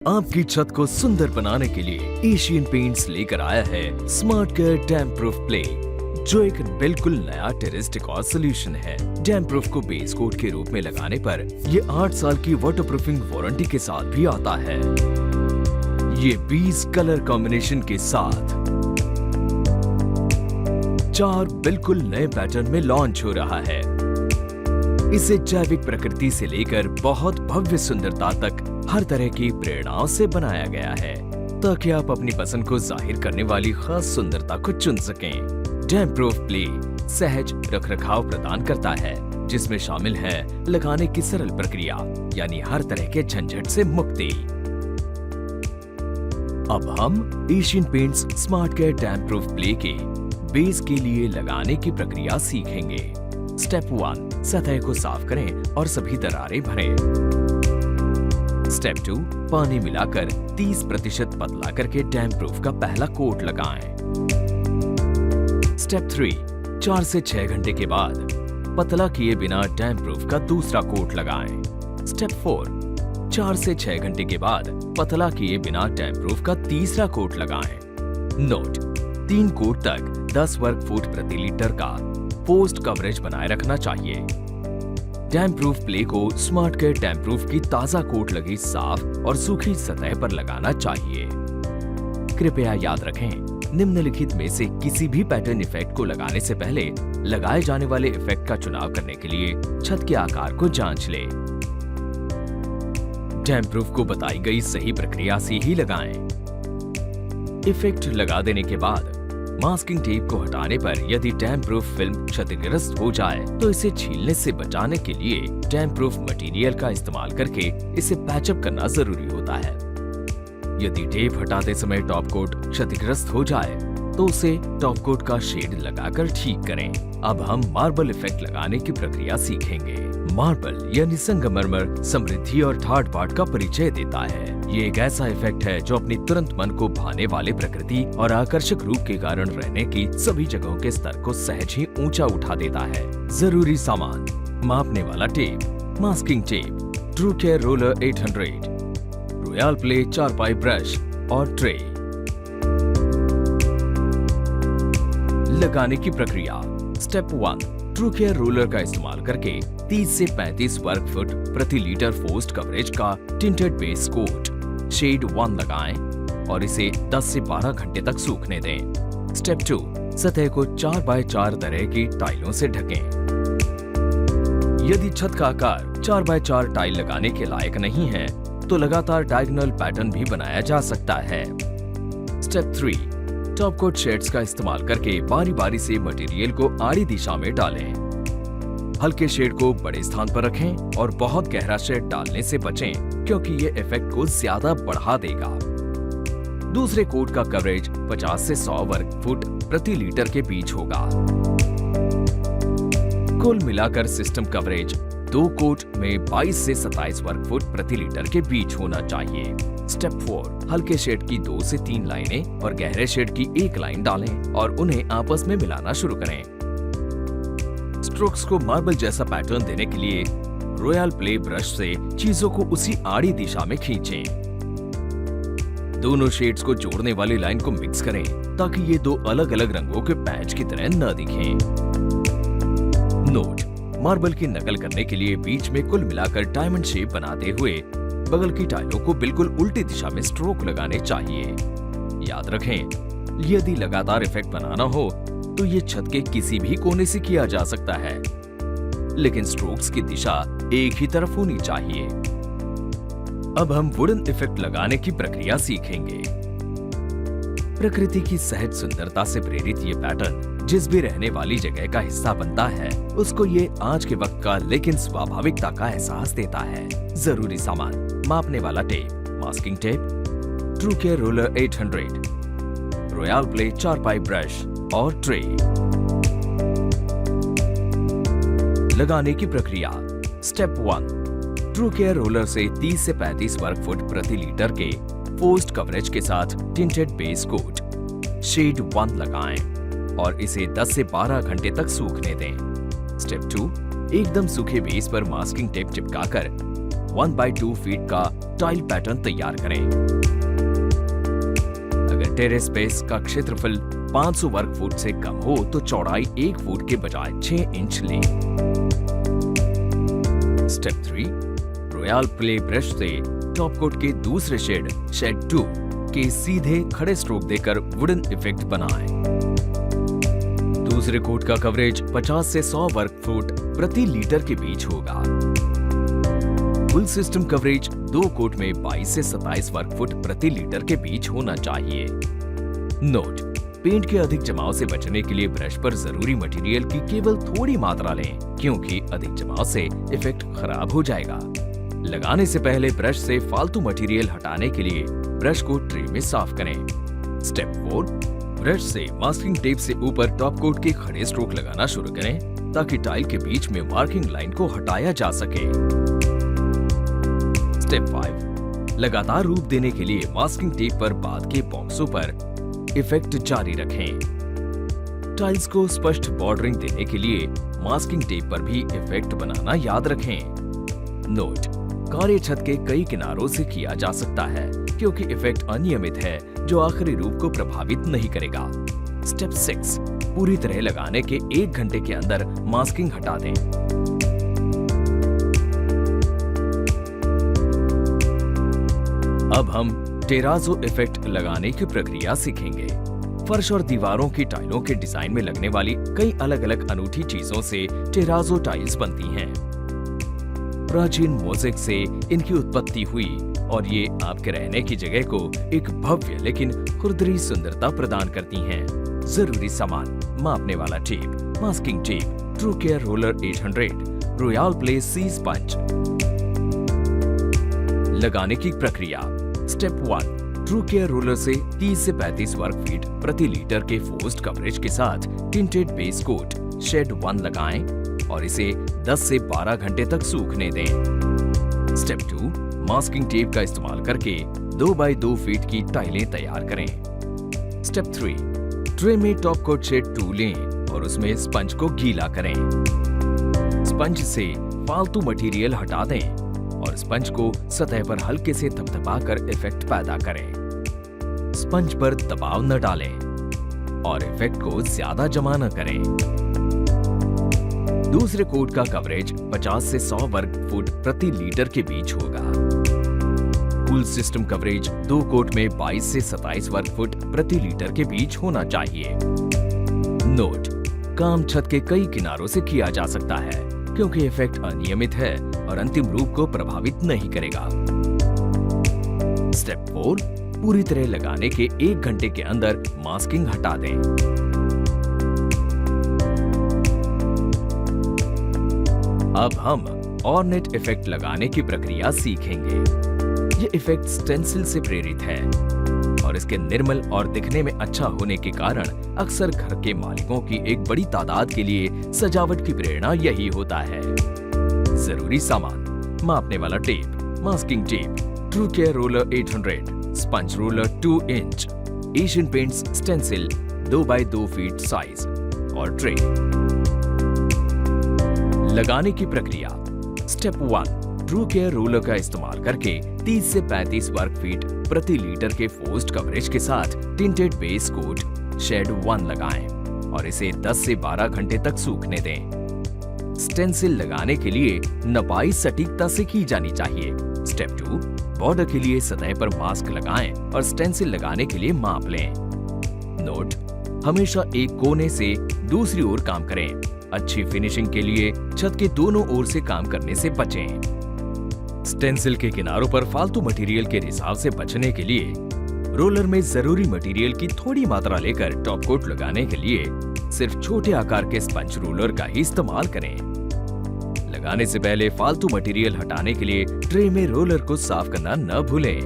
आपकी छत को सुंदर बनाने के लिए एशियन पेंट्स लेकर आया है स्मार्ट केयर डैम्प प्रूफ प्ले, जो एक बिल्कुल नया टेरेस डेकोर सोल्यूशन है। डैम्प प्रूफ को बेस कोट के रूप में लगाने पर ये 8 साल की वाटरप्रूफिंग वारंटी के साथ भी आता है। ये 20 कलर कॉम्बिनेशन के साथ 4 बिल्कुल नए पैटर्न में लॉन्च हो रहा है। इसे जैविक प्रकृति से लेकर बहुत भव्य सुंदरता तक हर तरह की प्रेरणाओं से बनाया गया है, ताकि आप अपनी पसंद को जाहिर करने वाली खास सुंदरता को चुन सकें। डैम्प प्रूफ प्ले सहज रखरखाव प्रदान करता है, जिसमें शामिल है लगाने की सरल प्रक्रिया, यानी हर तरह के झंझट से मुक्ति। अब हम एशियन पेंट्स स्मार्ट केयर डैम्प प्रूफ प्ले के बेस के लिए लगाने की प्रक्रिया सीखेंगे। स्टेप 1, सतह को साफ करें और सभी दरारें भरें। स्टेप 2, पानी मिलाकर 30% पतला करके डैम्प प्रूफ का पहला कोट लगाएं। स्टेप 3, 4 से 6 घंटे के बाद पतला किए बिना डैम्प प्रूफ का दूसरा कोट लगाएं। स्टेप 4, 4 से 6 घंटे के बाद पतला किए बिना डैम्प प्रूफ का तीसरा कोट लगाएं। नोट: 3 कोट तक 10 वर्ग फुट प्रति लीटर का पोस्ट कवरेज बनाए रखना चाहिए। डैम्प प्रूफ प्ले को स्मार्ट केयर डैम्प प्रूफ की ताजा कोट लगी साफ और सूखी सतह पर लगाना चाहिए। कृपया याद रखें, निम्नलिखित में से किसी भी पैटर्न इफेक्ट को लगाने से पहले लगाए जाने वाले इफेक्ट का चुनाव करने के लिए छत के आकार को जांच लें। डैम्प प्रूफ को बताई गई सही प्रक्रिया से ही लगाएं। इफेक्ट लगा देने के बाद मास्किंग टेप को हटाने पर यदि डैम्प प्रूफ फिल्म क्षतिग्रस्त हो जाए तो इसे छीलने से बचाने के लिए डैम्प प्रूफ मटेरियल का इस्तेमाल करके इसे पैचअप करना जरूरी होता है। यदि टेप हटाते समय टॉप कोट क्षतिग्रस्त हो जाए तो उसे टॉप कोट का शेड लगाकर ठीक करें। अब हम मार्बल इफेक्ट लगाने की प्रक्रिया सीखेंगे। मार्बल यानी संगमरमर समृद्धि और ठाट बाट का परिचय देता है। ये एक ऐसा इफेक्ट है जो अपनी तुरंत मन को भाने वाले प्रकृति और आकर्षक रूप के कारण रहने की सभी जगहों के स्तर को सहज ही ऊंचा उठा देता है। जरूरी सामान: मापने वाला tape, masking tape, true care roller 800, royal play चारपाई ब्रश और ट्रे। लगाने की प्रक्रिया। स्टेप 1, ट्रू केयर रोलर का इस्तेमाल करके 30 से 35 वर्ग फुट प्रति लीटर पोस्ट कवरेज का टिंटेड बेस कोट शेड 1 लगाएं और इसे 10 से 12 घंटे तक सूखने दें। स्टेप 2, सतह को 4x4 तरह की टाइलों से ढकें। यदि छत का आकार 4x4 टाइल लगाने के लायक नहीं है तो लगातार डायगोनल पैटर्न भी बनाया जा सकता है। स्टेप 3, टॉप कोट शेड्स का इस्तेमाल करके बारी बारी से मटेरियल को आड़ी दिशा में डालें। हल्के शेड को बड़े स्थान पर रखें और बहुत गहरा शेड डालने से बचें, क्योंकि ये इफेक्ट को ज्यादा बढ़ा देगा। दूसरे कोट का कवरेज 50 से 100 वर्ग फुट प्रति लीटर के बीच होगा। कुल मिलाकर सिस्टम कवरेज 2 कोट में 22 से 27 वर्ग फुट प्रति लीटर के बीच होना चाहिए। स्टेप 4, हल्के शेड की 2 से 3 लाइनें और गहरे शेड की 1 लाइन डालें और उन्हें आपस में मिलाना शुरू करें। स्ट्रोक्स को मार्बल जैसा पैटर्न देने के लिए रॉयल प्ले ब्रश से चीजों को उसी आड़ी दिशा में खींचें। दोनों शेड्स को जोड़ने वाली लाइन को मिक्स करें ताकि ये 2 अलग अलग रंगों के पैच की तरह न दिखें। नोट: मार्बल की नकल करने के लिए बीच में कुल मिलाकर डायमंड शेप बनाते हुए बगल की टाइलों को बिल्कुल उल्टी दिशा में स्ट्रोक लगाने चाहिए। याद रखें, यदि लगातार इफेक्ट बनाना हो तो ये छत के किसी भी कोने से किया जा सकता है, लेकिन स्ट्रोक्स की दिशा एक ही तरफ होनी चाहिए। अब हम वुडन इफेक्ट लगाने की प्रक्रिया सीखेंगे। प्रकृति की सहज सुंदरता से प्रेरित ये पैटर्न जिस भी रहने वाली जगह का हिस्सा बनता है, उसको ये आज के वक्त का लेकिन स्वाभाविकता का एहसास देता है। जरूरी सामान: मापने वाला tape, masking tape, true care roller 800, royal play चारपाई ब्रश और ट्रे। लगाने की प्रक्रिया। स्टेप 1, ट्रू केयर रोलर से 30 से 35 वर्ग फुट प्रति लीटर के पोस्ट कवरेज के साथ टिंटेड बेस कोट शेड 1 लगाएं और इसे 10 से 12 घंटे तक सूखने दें। स्टेप 2, एकदम सूखे बेस पर मास्किंग टेप चिपकाकर 1/2 फीट का टाइल पैटर्न तैयार करें। अगर टेरेस स्पेस का क्षेत्रफल 500 वर्ग फुट से कम हो तो चौड़ाई 1 फुट के बजाय 6 इंच लें। स्टेप 3, रॉयल प्ले ब्रश से टॉप कोट के दूसरे शेड 2 के सीधे खड़े स्ट्रोक देकर वुडन इफेक्ट बनाएं। दूसरे कोट का कवरेज 50 से 100 वर्ग फुट प्रति लीटर के बीच होगा। कुल सिस्टम कवरेज 2 कोट में 22 से 27 वर्ग फुट प्रति लीटर के बीच होना चाहिए। नोट: पेंट के अधिक जमाव से बचने के लिए ब्रश पर जरूरी मटेरियल की केवल थोड़ी मात्रा लें, क्योंकि अधिक जमाव से इफेक्ट खराब हो जाएगा। लगाने से पहले ब्रश से फालतू मटेरियल हटाने के लिए ब्रश को ट्रे में साफ करें। स्टेप 4, ब्रश से मास्किंग टेप से ऊपर टॉप कोट के खड़े स्ट्रोक लगाना शुरू करें ताकि टाइल के बीच में मार्किंग लाइन को हटाया जा सके। स्टेप 5, लगातार रूप देने के लिए मास्किंग टेप पर बाद के बॉक्सों पर इफेक्ट जारी रखें। टाइल्स को स्पष्ट बॉर्डरिंग देने के लिए मास्किंग टेप पर भी इफेक्ट बनाना याद रखें। नोट: कार्य छत के कई किनारों से किया जा सकता है क्योंकि इफेक्ट अनियमित है जो आखिरी रूप को प्रभावित नहीं करेगा। स्टेप 6, पूरी तरह लगाने के 1 घंटे के अंदर मास्किंग हटा दें। अब हम टेराजो इफेक्ट लगाने की प्रक्रिया सीखेंगे। फर्श और दीवारों की टाइलों के डिजाइन में लगने वाली कई अलग अलग अनूठी चीजों से टेराजो टाइल्स बनती हैं। प्राचीन मोज़ेक से इनकी उत्पत्ति हुई और ये आपके रहने की जगह को एक भव्य लेकिन खुरदरी सुंदरता प्रदान करती हैं। जरूरी सामान: मापने वाला tape, masking tape, true care roller 800, royal play sea sponge. लगाने की प्रक्रिया। स्टेप 1, ट्रू केयर रोलर से 30 से 35 वर्ग फीट प्रति लीटर के फोर्स्ड कवरेज के साथ टिंटेड बेस कोट शेड 1 लगाएं और इसे 10 से 12 घंटे तक सूखने दें। स्टेप 2, मास्किंग टेप का इस्तेमाल करके 2x2 फीट की टाइलें तैयार करें। स्टेप 3, ट्रे में टॉप कोट शेड 2 लें और उसमें स्पंज को गीला करें। स्पंज से फालतू मटेरियल हटा दें और स्पंज को सतह पर हल्के से थपथपाकर इफेक्ट पैदा करें। स्पंज पर दबाव न डालें और इफेक्ट को ज्यादा जमा न करें। दूसरे कोट का कवरेज 50 से 100 वर्ग फुट प्रति लीटर के बीच होगा। कुल सिस्टम कवरेज 2 कोट में 22 से 27 वर्ग फुट प्रति लीटर के बीच होना चाहिए। नोट: काम छत के कई किनारों से किया जा सकता है क्योंकि इफेक्ट अनियमित है और अंतिम रूप को प्रभावित नहीं करेगा। स्टेप 4, पूरी तरह लगाने के 1 घंटे के अंदर मास्किंग हटा दें। अब हम ऑर्नेट इफेक्ट लगाने की प्रक्रिया सीखेंगे। ये इफेक्ट स्टेंसिल से प्रेरित है और इसके निर्मल और दिखने में अच्छा होने के कारण अक्सर घर के मालिकों की एक बड़ी तादाद के लिए सजावट की प्रेरणा यही होता है। जरूरी सामान: मापने वाला tape, masking tape, true care roller 800, sponge roller 2 inch, Asian paints stencil 2x2 feet size और ट्रे। लगाने की प्रक्रिया। स्टेप 1, ट्रू केयर रोलर का इस्तेमाल करके 30 से 35 वर्ग फीट प्रति लीटर के फोर्स्ड कवरेज के साथ टिंटेड बेस कोट शेड 1 लगाएं और इसे 10 से 12 घंटे तक सूखने दें। स्टेंसिल लगाने के लिए नपाई सटीकता से की जानी चाहिए। स्टेप 2, बॉर्डर के लिए सतह पर मास्क लगाएं और स्टेंसिल लगाने के लिए माप लें। नोट: हमेशा एक कोने से दूसरी ओर काम करें। अच्छी फिनिशिंग के लिए छत के दोनों ओर से काम करने से बचें। स्टेंसिल के किनारों पर फालतू मटेरियल के रिसाव से बचने के लिए रोलर में जरूरी मटेरियल की थोड़ी मात्रा लेकर टॉप कोट लगाने के लिए सिर्फ छोटे आकार के स्पंज रोलर का ही इस्तेमाल करें। लगाने से पहले फालतू मटेरियल हटाने के लिए ट्रे में रोलर को साफ करना न भूलें।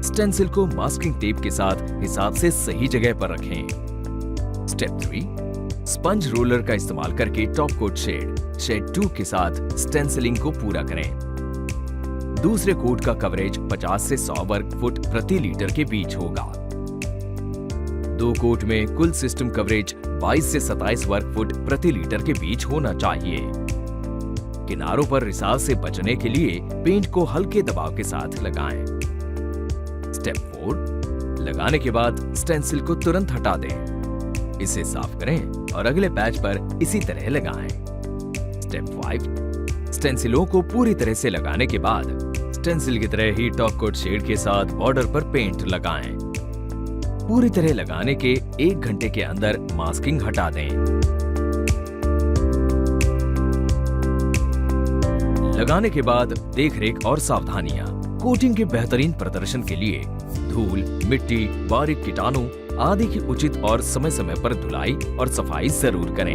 स्टेंसिल को मास्किंग टेप के साथ हिसाब से सही जगह पर रखें। स्टेप 3, स्पंज रोलर का इस्तेमाल करके टॉप कोट शेड 2 के साथ स्टेंसिलिंग को पूरा करें। दूसरे कोट का कवरेज 50 से 100 वर्ग फुट प्रति लीटर के बीच होगा। 2 कोट में कुल सिस्टम कवरेज 22 से 27 वर्ग फुट प्रति लीटर के बीच होना चाहिए। किनारों पर रिसाव से बचने के लिए पेंट को हल्के दबाव के साथ लगाएं। स्टेप 4, लगाने के बाद स्टेंसिल को तुरंत हटा दें। इसे साफ करें और अगले पैच पर इसी तरह लगाएं। स्टेप 5, स्टेंसिलों को पूरी तरह से लगाने के बाद स्टेंसिल की तरह ही टॉप कोट शेड के साथ बॉर्डर पर पेंट लगाएं। पूरी तरह लगाने के 1 घंटे के अंदर मास्किंग हटा दें। लगाने के बाद देखरेख और सावधानियां। कोटिंग के बेहतरीन प्रदर्शन के लिए धूल, मिट्टी, बारीक कीटाणु आदि की उचित और समय समय पर धुलाई और सफाई जरूर करें।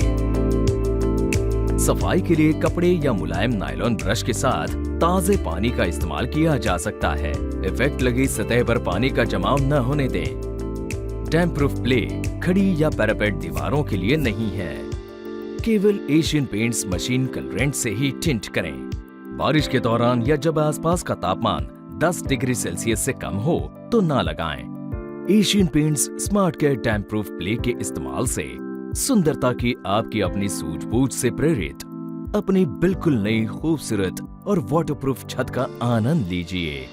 सफाई के लिए कपड़े या मुलायम नायलॉन ब्रश के साथ ताजे पानी का इस्तेमाल किया जा सकता है। इफेक्ट लगी सतह पर पानी का जमाव न होने दें। टैम्प प्रूफ प्ले खड़ी या पैरापेट दीवारों के लिए नहीं है। केवल एशियन पेंट्स मशीन कलरेंट से ही टिंट करें। बारिश के दौरान या जब आसपास का तापमान 10 डिग्री सेल्सियस से कम हो तो ना लगाएं। Asian paints smart care temp proof play के इस्तेमाल से सुंदरता की आपकी अपनी सूझबूझ से प्रेरित अपनी बिल्कुल नई खूबसूरत और वाटरप्रूफ छत का आनंद लीजिए।